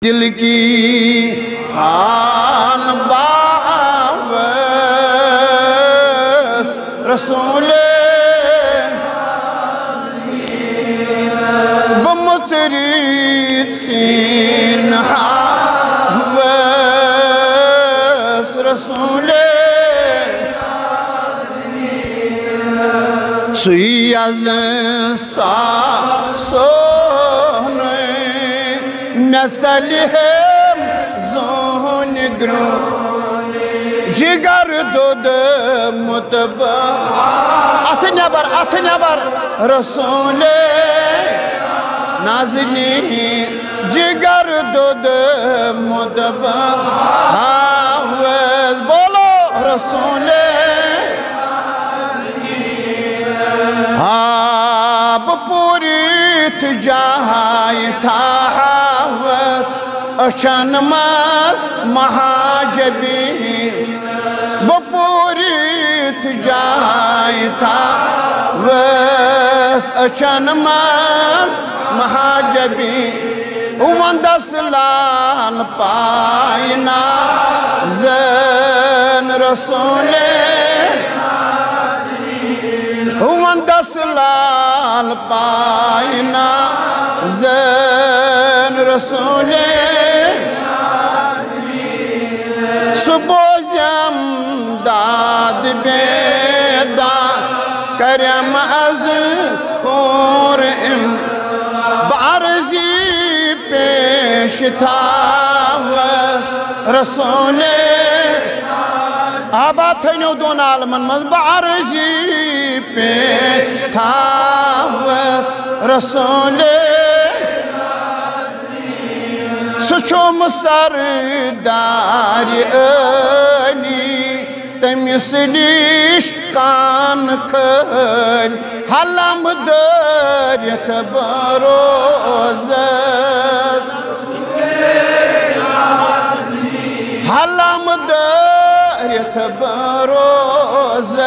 دل کی حال باعث رسول بمتريد سين حوث رسول سویاز ساسونه مثلهم زون گرو جگر دود متبع اتنبر رسول نازنین جگر دود متبع حافظ بولو رسول آپ پوری تجاہائی تھا حافظ اچھن ماز مہاجبی بپوری تجاہائی تھا حافظ اچھن ماز مہاجبی وندس لال پائنا زن رسول وندس لال پائنا زن رسول سبوزیم داد بیدا کرم از قرم بعرضی پیش تھا رسول آباد تھینیو دون عالمن مز بعرضی پیش تھا رسول سچوم سردار علی تمیس نیش کان کھل حلم دریت بروزس حلم دریت بروزس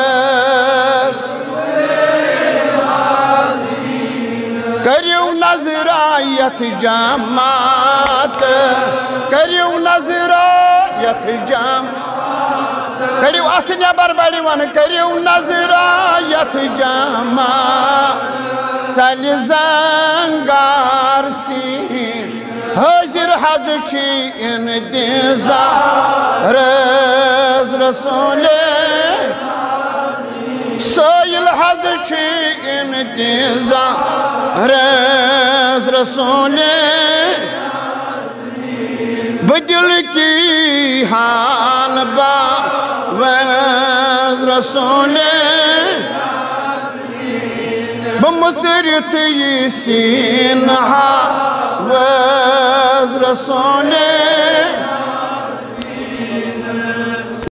کریو نظرایت جامات کریو نظرایت جامات کریو اتنیا برباڑی ون کریو نظرایت جامات سالی زنگار سین حضر حض چی انتظار رسول سایل حض چی انتظار رسول بدل کی حال باوز رسول بمصرت یسین حوز رسول